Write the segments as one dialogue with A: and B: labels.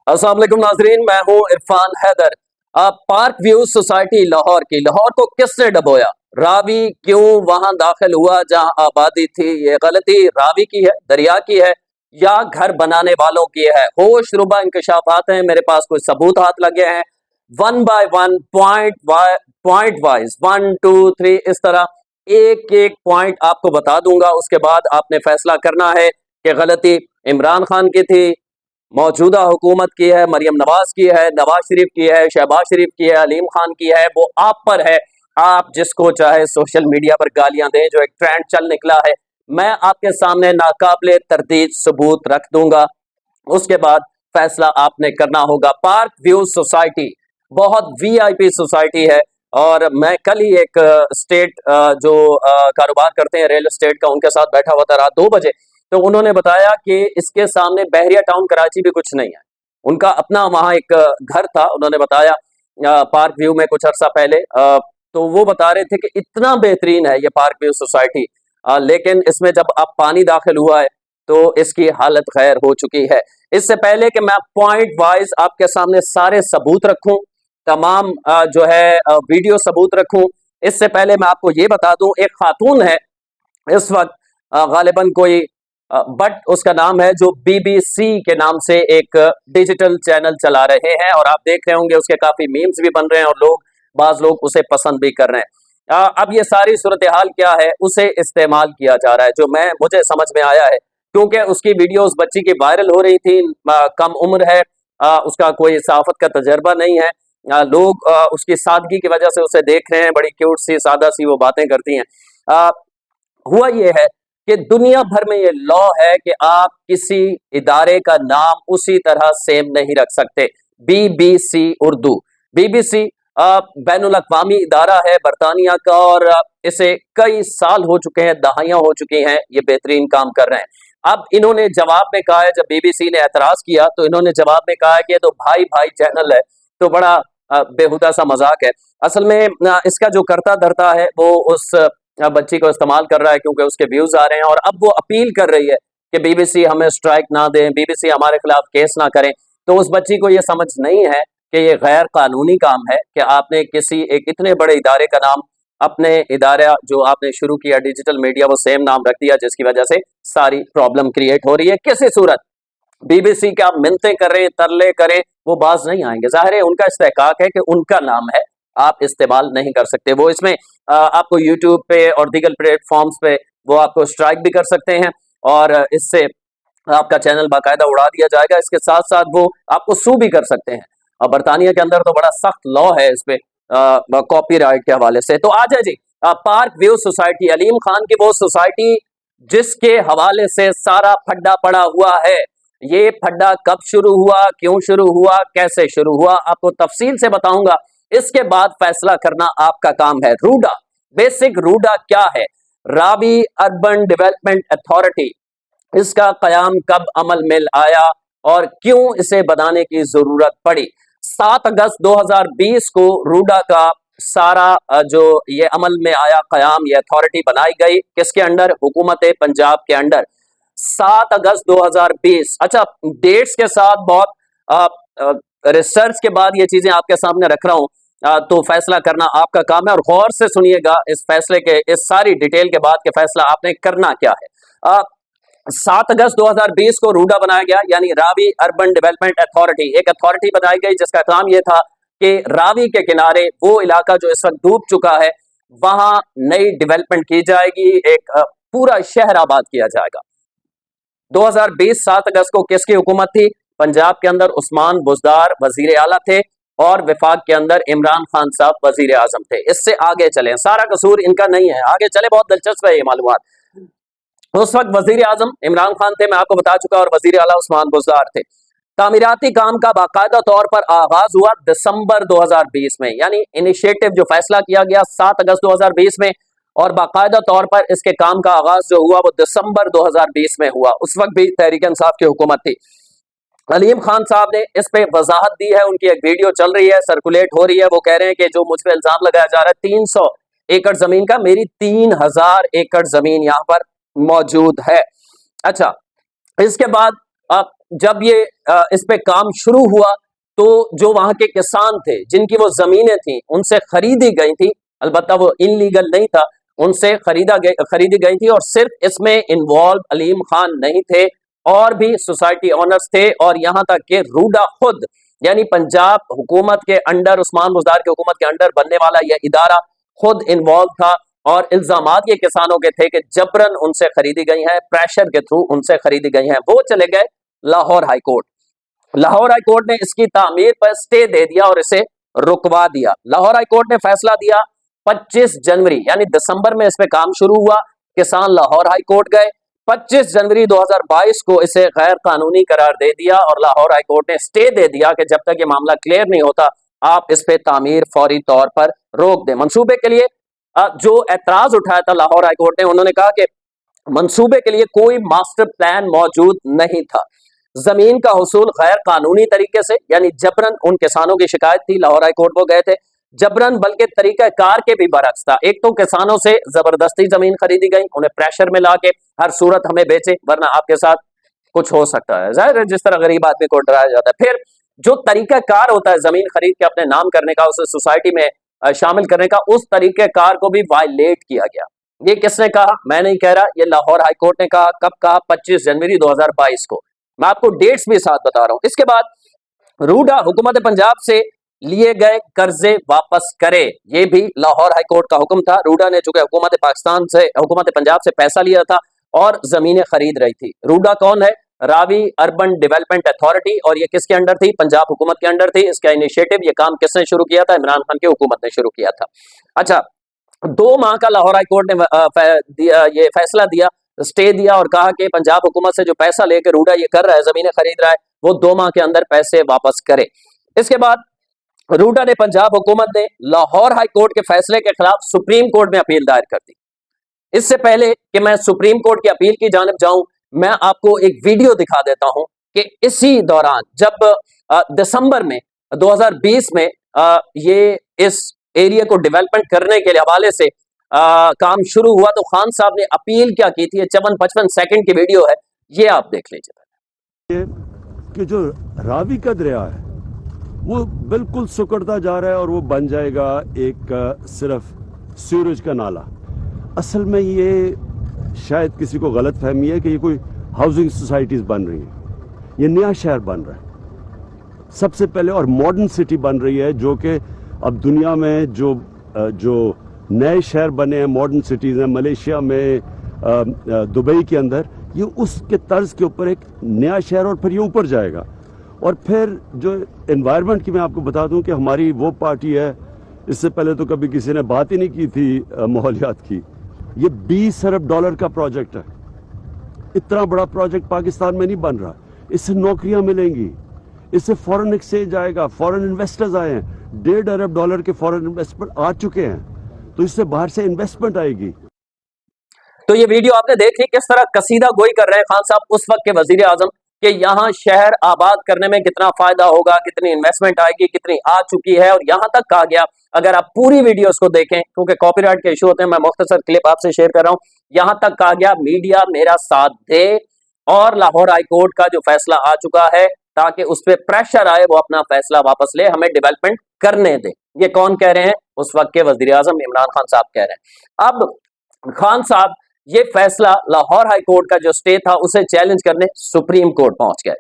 A: अस्सलाम वालेकुम नाजरीन, मैं हूं Irfan Haider. Park view Society Lahore की, लाहौर को किसने डबोया? रावी क्यों वहां दाखिल हुआ जहां आबादी थी? ये गलती रावी की है, दरिया की है, या घर बनाने वालों की है? होश रुबा इंकशाफात हैं, मेरे पास कुछ सबूत हाथ लगे हैं। One by one, point wise, 1 2 3, इस तरह एक एक पॉइंट आपको बता दूंगा। उसके बाद आपने फैसला करना है कि गलती इमरान खान की थी, मौजूदा हुकूमत की है, मरियम नवाज की है, नवाज शरीफ की है, शहबाज शरीफ की है, अलीम खान की है। वो आप पर है, आप जिसको चाहे सोशल मीडिया पर गालियां दें। जो एक ट्रेंड चल निकला है, मैं आपके सामने नाकाबिले तरदीद सबूत रख दूंगा। उसके बाद फैसला आपने करना होगा। पार्क व्यू सोसाइटी बहुत वीआईपी सोसाइटी है, और मैं कल ही एक स्टेट जो कारोबार करते हैं रियल एस्टेट का, उनके साथ बैठा हुआ था रात 2 बजे। तो उन्होंने बताया कि इसके सामने बहरिया टाउन कराची भी कुछ नहीं है, उनका अपना वहाँ एक घर था। उन्होंने बताया पार्क व्यू में कुछ अरसा पहले, तो वो बता रहे थे कि इतना बेहतरीन है ये पार्क व्यू सोसाइटी, लेकिन इसमें जब अब पानी दाखिल हुआ है तो इसकी हालत खैर हो चुकी है। इससे पहले कि मैं पॉइंट वाइज आपके सामने सारे सबूत रखूं, तमाम जो है वीडियो सबूत रखूं, इससे पहले मैं आपको ये बता दूं, एक खातून है इस वक्त गालिबन कोई बट उसका नाम है, जो बीबीसी के नाम से एक डिजिटल चैनल चला रहे हैं, और आप देख रहे होंगे उसके काफी मीम्स भी बन रहे हैं, और बाज लोग उसे पसंद भी कर रहे हैं। अब ये सारी सूरत हाल क्या है, उसे इस्तेमाल किया जा रहा है, जो मुझे समझ में आया है, क्योंकि उसकी वीडियो उस बच्ची की वायरल हो रही थी। कम उम्र है, उसका कोई सहाफत का तजर्बा नहीं है। लोग उसकी सादगी की वजह से उसे देख रहे हैं, बड़ी क्यूट सी सादा सी वो बातें करती हैं। हुआ ये है कि दुनिया भर में ये लॉ है कि आप किसी इदारे का नाम उसी तरह सेम नहीं रख सकते। बीबीसी उर्दू, बीबीसी बैनुल अक़वामी इदारा है बरतानिया का, और इसे कई साल हो चुके हैं, दहाइयां हो चुकी हैं, ये बेहतरीन काम कर रहे हैं। अब इन्होंने जवाब में कहा है, जब बीबीसी ने एतराज किया तो इन्होंने जवाब में कहा कि ये तो भाई भाई चैनल है, तो बड़ा बेहुदा सा मजाक है। असल में इसका जो करता धरता है वो उस बच्ची को इस्तेमाल कर रहा है, क्योंकि उसके व्यूज आ रहे हैं, और अब वो अपील कर रही है कि बीबीसी हमें स्ट्राइक ना दें, बीबीसी हमारे खिलाफ केस ना करें। तो उस बच्ची को ये समझ नहीं है कि ये गैर कानूनी काम है कि आपने किसी एक इतने बड़े इदारे का नाम, अपने इदारा जो आपने शुरू किया डिजिटल मीडिया, वो सेम नाम रख दिया, जिसकी वजह से सारी प्रॉब्लम क्रिएट हो रही है। किसी सूरत बीबीसी के आप मिन्नतें करें, तरले करें, वो बाज नहीं आएंगे। जाहिर है उनका इस्तेहकाक है कि उनका नाम है, आप इस्तेमाल नहीं कर सकते। वो इसमें आपको यूट्यूब पे और दीगर प्लेटफॉर्म्स पे वो आपको स्ट्राइक भी कर सकते हैं, और इससे आपका चैनल बाकायदा उड़ा दिया जाएगा। इसके साथ साथ वो आपको सू भी कर सकते हैं, और बरतानिया के अंदर तो बड़ा सख्त लॉ है इस पे कॉपीराइट के हवाले से। तो आ जाए जी, park view society, Aleem Khan की वो सोसाइटी जिसके हवाले से सारा फड्डा पड़ा हुआ है। ये फड्डा कब शुरू हुआ, क्यों शुरू हुआ, कैसे शुरू हुआ, आपको तफसील से बताऊंगा। इसके बाद फैसला करना आपका काम है। रूडा, बेसिक रूडा क्या है? रावी अर्बन डेवलपमेंट अथॉरिटी, इसका कयाम कब अमल में आया और क्यों इसे बनाने की जरूरत पड़ी? 7 अगस्त 2020 को रूडा का सारा जो ये अमल में आया कयाम, ये अथॉरिटी बनाई गई, किसके अंडर? हुकूमत पंजाब के अंडर। 7 अगस्त 2020। अच्छा, डेट्स के साथ बहुत रिसर्च के बाद ये चीजें आपके सामने रख रहा हूं, तो फैसला करना आपका काम है, और गौर से सुनिएगा इस फैसले के, इस सारी डिटेल के बाद के फैसला आपने करना क्या है। 7 अगस्त 2020 को रूडा बनाया गया, यानी रावी अर्बन डेवलपमेंट अथॉरिटी। एक अथॉरिटी बनाई गई जिसका काम यह था कि रावी के किनारे, वो इलाका जो इस वक्त डूब चुका है, वहां नई डेवलपमेंट की जाएगी, एक पूरा शहर आबाद किया जाएगा। 2020 7 अगस्त को किसकी हुकूमत थी? पंजाब के अंदर उस्मान बुज़दार वजीर आला थे, और विफाक के अंदर इमरान खान साहब वजीर आजम थे। इससे आगे चले, सारा कसूर इनका नहीं है, आगे चले, बहुत दिलचस्प है ये मालूमात। उस वक्त वजीर आजम इमरान खान थे, मैं आपको बता चुका, और वजीर आला उस्मान बुज़दार थे। तामीराती काम का बाकायदा तौर पर आगाज हुआ दिसंबर 2020 में, यानी इनिशिएटिव जो फैसला किया गया 7 अगस्त 2020 में, और बाकायदा तौर पर इसके काम का आगाज जो हुआ वो दिसंबर 2020 में हुआ। उस वक्त भी तहरीक इंसाफ की हुकूमत थी। अलीम खान साहब ने इस पे वजाहत दी है, उनकी एक वीडियो चल रही है, सर्कुलेट हो रही है। वो कह रहे हैं कि जो मुझ पे इल्जाम लगाया जा रहा है 300 एकड़ जमीन का, मेरी 3000 एकड़ जमीन यहाँ पर मौजूद है। अच्छा, इसके बाद जब ये इस पे काम शुरू हुआ तो जो वहां के किसान थे जिनकी वो जमीनें थी उनसे खरीदी गई थी, अलबत्ता वो इनलीगल नहीं था, उनसे खरीदी गई थी। और सिर्फ इसमें इन्वॉल्व अलीम खान नहीं थे, और भी सोसाइटी ओनर्स थे, और यहां तक कि रूडा खुद यानी पंजाब हुकूमत के अंडर, उस्मान बुज़दार की हुकूमत के अंडर बनने वाला यह इदारा खुद इन्वॉल्व था। और इल्जामात ये किसानों के थे कि जबरन उनसे खरीदी गई हैं, प्रेशर के थ्रू उनसे खरीदी गई हैं। वो चले गए Lahore high court. Lahore high court ने इसकी तामीर पर स्टे दे दिया और इसे रुकवा दिया। लाहौर हाई कोर्ट ने फैसला दिया 25 जनवरी यानी दिसंबर में इस पे काम शुरू हुआ। किसान लाहौर हाई कोर्ट गए, 25 जनवरी 2022 को इसे गैर कानूनी करार दे दिया और लाहौर हाई कोर्ट ने स्टे दे दिया कि जब तक ये मामला क्लियर नहीं होता आप इस पे तामीर फौरी तौर पर रोक दें। मंसूबे के लिए जो एतराज उठाया था लाहौर हाई कोर्ट ने, उन्होंने कहा कि मंसूबे के लिए कोई मास्टर प्लान मौजूद नहीं था। जमीन का हुसूल गैर कानूनी तरीके से यानी जबरन, उन किसानों की शिकायत थी, लाहौर हाई कोर्ट वो गए थे, जबरन बल्कि तरीका कार के भी बरक्स था। एक तो किसानों से जबरदस्ती जमीन खरीदी गई, उन्हें प्रेशर में लाके हर सूरत हमें बेचे वरना आपके साथ कुछ हो सकता है, जाहिर है जिस तरह गरीब आदमी को डराया जाता है। फिर जो तरीका कार होता है जमीन खरीद के अपने नाम करने का, उसे सोसाइटी में शामिल करने का, उस तरीके कार को भी वायलेट किया गया। ये किसने कहा? मैं नहीं कह रहा, ये लाहौर हाई कोर्ट ने कहा। कब कहा? 25 जनवरी 2022 को। मैं आपको डेट्स भी साथ बता रहा हूं। इसके बाद रूडा हुकूमत पंजाब से लिए गए कर्जे वापस करे, ये भी लाहौर हाई कोर्ट का हुक्म था। रूडा ने चूंकि हुकूमत पंजाब से पैसा लिया था और जमीनें खरीद रही थी। रूडा कौन है? रावी अर्बन डेवलपमेंट अथॉरिटी, और ये किसके अंडर थी? पंजाब हुकूमत के अंडर थी। इसका इनिशिएटिव, ये काम किसने शुरू किया था? इमरान खान की हुकूमत ने शुरू किया था। अच्छा, 2 माह का लाहौर हाई कोर्ट ने ये फैसला दिया, स्टे दिया और कहा कि पंजाब हुकूमत से जो पैसा लेकर रूडा ये कर रहा है, जमीनें खरीद रहा है, वो 2 माह के अंदर पैसे वापस करे। इसके बाद रूडा ने, पंजाब हुकूमत ने लाहौर हाई कोर्ट के फैसले के खिलाफ सुप्रीम कोर्ट में अपील दायर कर दी। इससे पहले कि मैं सुप्रीम कोर्ट की अपील की जानिब जाऊं, मैं आपको एक वीडियो दिखा देता हूं कि इसी दौरान जब दिसंबर में 2020 में ये इस एरिया को डेवलपमेंट करने के हवाले से काम शुरू हुआ तो खान साहब ने अपील क्या की थी। 54-55 सेकंड की वीडियो है, ये आप देख लीजिए।
B: कि जो रावी का दरिया है वो बिल्कुल सुकड़ता जा रहा है और वो बन जाएगा एक सिर्फ सीवरेज का नाला। असल में ये शायद किसी को गलत फहमी है कि ये कोई हाउसिंग सोसाइटीज बन रही हैं। ये नया शहर बन रहा है सबसे पहले, और मॉडर्न सिटी बन रही है, जो कि अब दुनिया में जो नए शहर बने हैं, मॉडर्न सिटीज हैं, मलेशिया में, दुबई के अंदर, ये उसके तर्ज के ऊपर एक नया शहर, और फिर ये ऊपर जाएगा। और फिर जो एनवायरनमेंट की मैं आपको बता दूं कि हमारी वो पार्टी है, इससे पहले तो कभी किसी ने बात ही नहीं की थी माहौलियात की। ये 20 अरब डॉलर का प्रोजेक्ट है। इतना बड़ा प्रोजेक्ट पाकिस्तान में नहीं बन रहा। इससे नौकरियां मिलेंगी, इससे फॉरेन एक्सचेंज आएगा, फॉरेन इन्वेस्टर्स आए हैं, 1.5 अरब डॉलर के फॉरेन इन्वेस्टमेंट आ चुके हैं, तो इससे बाहर से इन्वेस्टमेंट आएगी।
A: तो ये वीडियो आपने देखी किस तरह कसीदा गोई कर रहे हैं खान साहब, उस वक्त के वजीर आजम, कि यहाँ शहर आबाद करने में कितना फायदा होगा, कितनी इन्वेस्टमेंट आएगी, कितनी आ चुकी है, और यहाँ तक कहा गया, अगर आप पूरी वीडियोस को देखें, क्योंकि कॉपीराइट के इशू होते हैं, मैं मुख्तसर क्लिप आपसे शेयर कर रहा हूँ, यहाँ तक कहा गया मीडिया मेरा साथ दे और लाहौर हाई कोर्ट का जो फैसला आ चुका है ताकि उस पर प्रेशर आए, वो अपना फैसला वापस ले, हमें डेवलपमेंट करने दे। ये कौन कह रहे हैं? उस वक्त के वजीर आजम इमरान खान साहब कह रहे हैं। अब खान साहब ये फैसला लाहौर हाई कोर्ट का जो स्टे था उसे चैलेंज करने सुप्रीम कोर्ट पहुंच गए।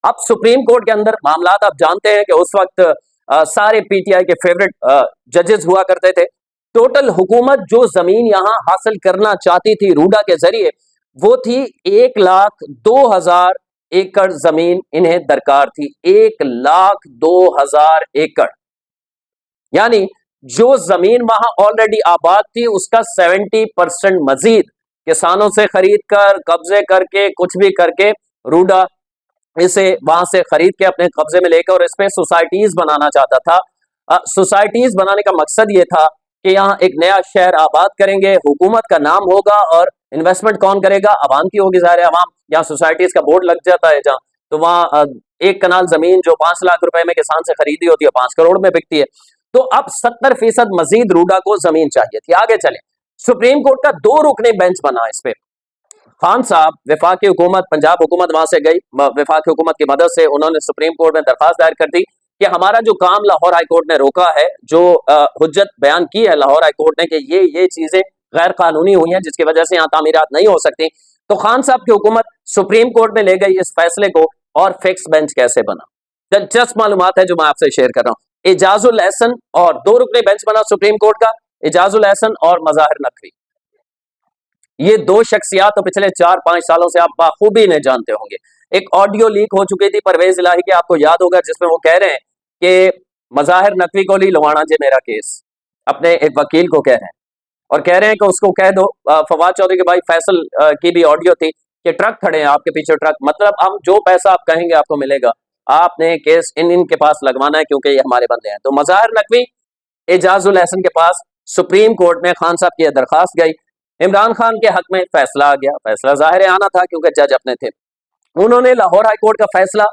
A: अब सुप्रीम कोर्ट के अंदर मामलात आप जानते हैं कि उस वक्त सारे पीटीआई के फेवरेट जजेस हुआ करते थे। टोटल हुकूमत जो जमीन यहां हासिल करना चाहती थी रूडा के जरिए, वो थी 1,02,000 एकड़ जमीन इन्हें दरकार थी। 1,02,000 एकड़, यानी जो जमीन वहां ऑलरेडी आबाद थी उसका 70% मजीद किसानों से खरीद कर, कब्जे करके, कुछ भी करके रूडा इसे वहां से खरीद के अपने कब्जे में लेकर और इस पे सोसाइटीज बनाना चाहता था। सोसाइटीज बनाने का मकसद ये था कि यहाँ एक नया शहर आबाद करेंगे, हुकूमत का नाम होगा और इन्वेस्टमेंट कौन करेगा? आवाम की होगी, ज़ाहिर है आवाम। यहाँ सोसाइटीज का बोर्ड लग जाता है जहाँ, तो वहाँ 1 कनाल जमीन जो 5 लाख रुपए में किसान से खरीदी होती है 5 करोड़ में बिकती है। तो अब 70% मजीद रूडा को जमीन चाहिए थी। आगे चले, सुप्रीम कोर्ट का 2 रुकनी बेंच बना इस पे। खान साहब वफाकी हुकूमत, पंजाब हुकूमत वहां से गई, वफाकी हुकूमत की मदद से उन्होंने सुप्रीम कोर्ट में दरखास्त दायर कर दी कि हमारा जो काम लाहौर हाई कोर्ट ने रोका है, जो हुज्जत बयान की है लाहौर हाई कोर्ट ने कि ये चीजें गैर कानूनी हुई हैं जिसकी वजह से यहाँ तामीरात नहीं हो सकती, तो खान साहब की हुकूमत सुप्रीम कोर्ट में ले गई इस फैसले को, और फिक्स बेंच कैसे बना, दिलचस्प मालूमात है जो मैं आपसे शेयर कर रहा हूँ। एजाजुल एहसन और 2 रुकनी बेंच बना सुप्रीम कोर्ट का, एजाजुल एहसन और मज़ाहिर नकवी। ये 2 शख्सियात तो पिछले 4-5 सालों से आप बाखूबी इन्हें जानते होंगे। एक ऑडियो लीक हो चुकी थी परवेज इलाही की, आपको याद होगा, जिसमें वो कह रहे हैं कि मज़ाहिर नकवी को ली लवाना जे मेरा केस, अपने एक वकील को कह रहे हैं, और कह रहे हैं कि उसको कह दो, फवाद चौधरी के भाई फैसल की भी ऑडियो थी कि ट्रक खड़े हैं आपके पीछे, ट्रक, मतलब हम जो पैसा आप कहेंगे आपको मिलेगा, आपने केस इनके पास लगवाना है क्योंकि ये हमारे बंदे हैं। तो मज़ाहिर नकवी एजाजुल एहसन के पास सुप्रीम कोर्ट में खान साहब की दरखास्त गई, इमरान खान के हक में फैसला आ गया। फैसला जाहिर आना था क्योंकि जज अपने थे। उन्होंने लाहौर हाई कोर्ट का फैसला,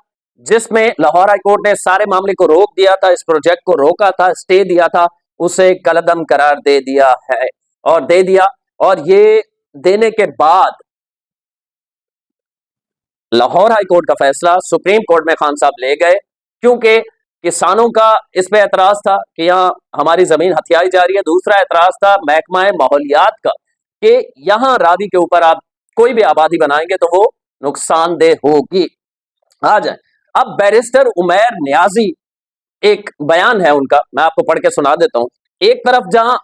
A: जिसमें लाहौर हाई कोर्ट ने सारे मामले को रोक दिया था, इस प्रोजेक्ट को रोका था, स्टे दिया था, उसे कलअदम करार दे दिया है, और दे दिया। और ये देने के बाद लाहौर हाई कोर्ट का फैसला सुप्रीम कोर्ट में खान साहब ले गए, क्योंकि किसानों का इस पे एतराज था कि यहाँ हमारी जमीन हथियाई जा रही है। दूसरा एतराज था महकमा माहौलियात का कि यहाँ रावी के ऊपर आप कोई भी आबादी बनाएंगे तो वो नुकसानदेह होगी। आ जाए अब बैरिस्टर उमैर नियाजी, एक बयान है उनका, मैं आपको पढ़ के सुना देता हूँ। एक तरफ जहां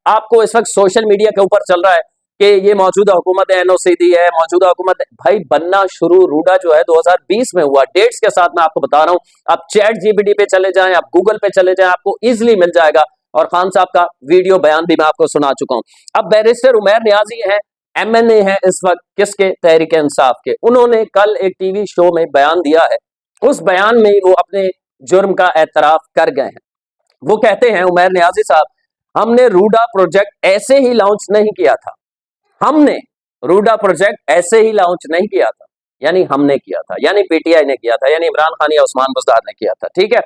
A: आपको इस वक्त सोशल मीडिया के ऊपर चल रहा है कि ये मौजूदा हुकूमत है, एनओसीडी है, मौजूदा हुकूमत है, भाई बनना शुरू रूडा जो है 2020 में हुआ, डेट्स के साथ मैं आपको बता रहा हूँ। आप चैट जीपीटी पे चले जाएं, आप गूगल पे चले जाएं, आपको इजिली मिल जाएगा, और खान साहब का वीडियो बयान भी मैं आपको सुना चुका हूं। अब बैरिस्टर उमैर नियाजी है, एमएनए है इस वक्त किसके, तहरीक इंसाफ के। उन्होंने कल एक टीवी शो में बयान दिया है, उस बयान में वो अपने जुर्म का एतराफ कर गए हैं। वो कहते हैं उमैर नियाजी साहब, हमने रूडा प्रोजेक्ट ऐसे ही लॉन्च नहीं किया था, हमने रूडा प्रोजेक्ट ऐसे ही लॉन्च नहीं किया था, यानी हमने किया था, यानी पीटीआई ने किया था, यानी इमरान खान या उस्मान बुज़दार ने किया था, ठीक है।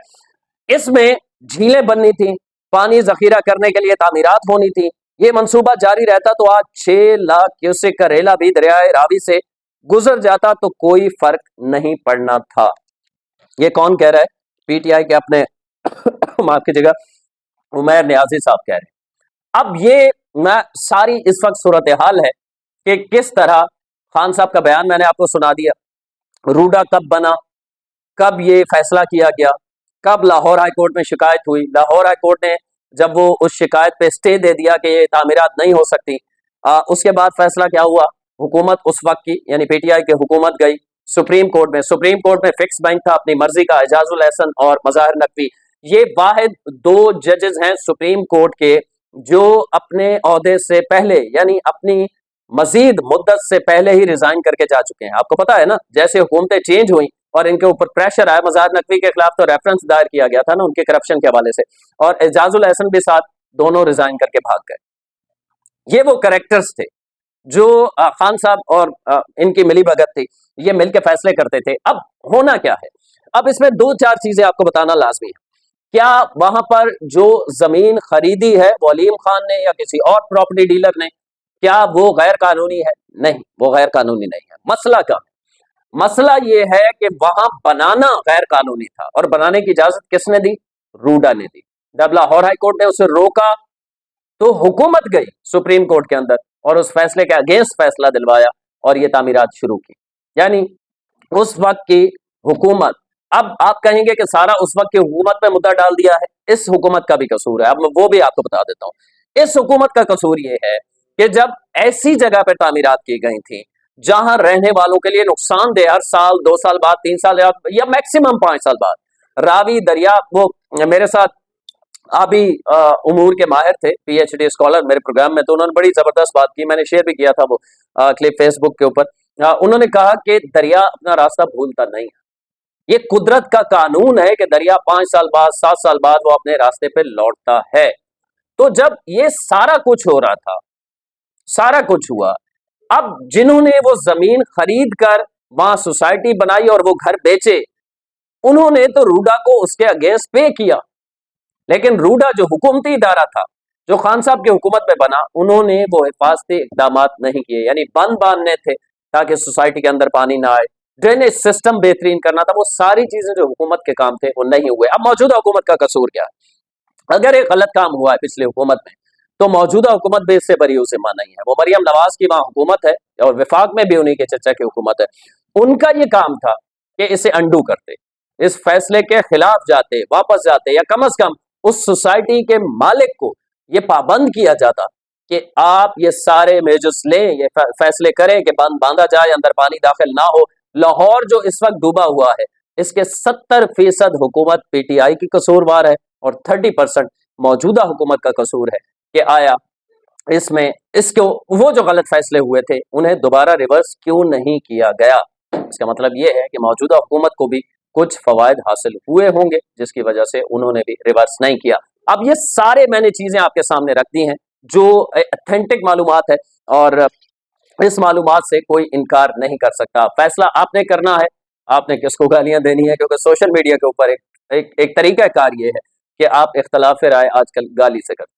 A: इसमें झीलें बननी थी, पानी जखीरा करने के लिए तामीरात होनी थी, ये मंसूबा जारी रहता तो आज 6 लाख क्यूसेक का रेला भी दरियाए रावी से गुजर जाता तो कोई फर्क नहीं पड़ना था। ये कौन कह रहा है? पीटीआई के अपने माफ की जगह उमैर नियाजी साहब कह रहे हैं। अब ये मैं सारी इस वक्त सूरत हाल है कि किस तरह खान साहब का बयान मैंने आपको सुना दिया, रूडा कब बना, कब ये फैसला किया गया, कब लाहौर हाई कोर्ट में शिकायत हुई, लाहौर हाई कोर्ट ने जब वो उस शिकायत पे स्टे दे दिया कि ये तामीरात नहीं हो सकती, उसके बाद फैसला क्या हुआ, हुकूमत उस वक्त की यानी पीटीआई की हुकूमत गई सुप्रीम कोर्ट में। सुप्रीम कोर्ट में फिक्स बेंच था अपनी मर्जी का, एजाजुल एहसन और मज़ाहिर नकवी, ये वाहिद 2 जजेस हैं सुप्रीम कोर्ट के जो अपने ओहदे से पहले यानी अपनी मजीद मुद्दत से पहले ही रिजाइन करके जा चुके हैं। आपको पता है ना, जैसे हुकूमतें चेंज हुई और इनके ऊपर प्रेशर आया, मज़ाहिर नकवी के खिलाफ तो रेफरेंस दायर किया गया था ना उनके करप्शन के हवाले से, और एजाजुल एहसन भी साथ, दोनों रिजाइन करके भाग गए। ये वो कैरेक्टर्स थे जो खान साहब और इनकी मिली भगत थी, ये मिलकर फैसले करते थे। अब होना क्या है, अब इसमें 2-4 चीजें आपको बताना लाजमी है। क्या वहां पर जो जमीन खरीदी है वलीम खान ने या किसी और प्रॉपर्टी डीलर ने, क्या वो गैर कानूनी है? नहीं, वो गैर कानूनी नहीं है। मसला क्या है? मसला ये है कि वहां बनाना गैर कानूनी था, और बनाने की इजाजत किसने दी? रूडा ने दी। जब लाहौर हाई कोर्ट ने उसे रोका तो हुकूमत गई सुप्रीम कोर्ट के अंदर और उस फैसले के अगेंस्ट फैसला दिलवाया और ये तामीरात शुरू की। यानी उस वक्त की हुकूमत, अब आप कहेंगे कि सारा उस वक्त की हुकूमत पे मुद्दा डाल दिया है, इस हुकूमत का भी कसूर है। अब मैं वो भी आपको बता देता हूं। इस हुकूमत का कसूर ये है कि जब ऐसी जगह पे तामीरात की गई थी जहां रहने वालों के लिए नुकसानदेह, हर साल 2 साल बाद 3 साल बाद या मैक्सिमम 5 साल बाद रावी दरिया, वो मेरे साथ अभी उमूर के माहिर थे, पीएचडी स्कॉलर मेरे प्रोग्राम में, तो उन्होंने बड़ी जबरदस्त बात की, मैंने शेयर भी किया था वो क्लिप फेसबुक के ऊपर। उन्होंने कहा कि दरिया अपना रास्ता भूलता नहीं है, ये कुदरत का कानून है कि दरिया 5 साल बाद 7 साल बाद वो अपने रास्ते पे लौटता है। तो जब ये सारा कुछ हो रहा था, सारा कुछ हुआ, अब जिन्होंने वो जमीन खरीद कर वहां सोसाइटी बनाई और वो घर बेचे, उन्होंने तो रूडा को उसके अगेंस्ट पे किया, लेकिन रूडा जो हुकूमती इदारा था जो खान साहब की हुकूमत में बना, उन्होंने वो हिफाजती इकदाम नहीं किए, यानी बंद बांधने थे تاکہ سوسائٹی کے اندر پانی نہ آئے، ڈرینیج سسٹم بہترین کرنا تھا، وہ ساری چیزیں جو حکومت کے کام تھے وہ نہیں ہوئے۔ اب موجودہ حکومت کا قصور کیا ہے؟ اگر ایک غلط کام ہوا ہے پچھلی حکومت میں تو موجودہ حکومت بھی اس سے بری ذمہ نہیں ہے۔ وہ مریم نواز کی وہاں حکومت ہے اور وفاق میں بھی انہی کے چچا کی حکومت ہے، ان کا یہ کام تھا کہ اسے انڈو کرتے، اس فیصلے کے خلاف جاتے، واپس جاتے، یا کم از کم اس سوسائٹی کے مالک کو یہ پابند کیا جاتا کہ آپ یہ سارے میجرز لیں، یہ فیصلے کریں کہ بند باندھا جائے، اندر پانی داخل نہ ہو۔ لاہور جو اس وقت ڈوبا ہوا ہے اس کے 70% حکومت پی ٹی آئی کی قصوروار ہے اور 30% موجودہ حکومت کا قصور ہے کہ آیا اس میں اس کو وہ جو غلط فیصلے ہوئے تھے انہیں دوبارہ ریورس کیوں نہیں کیا گیا۔ اس کا مطلب یہ ہے کہ موجودہ حکومت کو بھی کچھ فوائد حاصل ہوئے ہوں گے جس کی وجہ سے انہوں نے بھی ریورس نہیں کیا۔ اب یہ سارے میں نے چیزیں آپ کے سامنے رکھ دی ہیں جو اتھینٹک معلومات ہے اور اس معلومات سے کوئی انکار نہیں کر سکتا۔ فیصلہ آپ نے کرنا ہے، آپ نے کس کو گالیاں دینی ہے، کیونکہ سوشل میڈیا کے اوپر ایک طریقہ کار یہ ہے کہ آپ اختلاف رائے آج کل گالی سے کرتے ہیں۔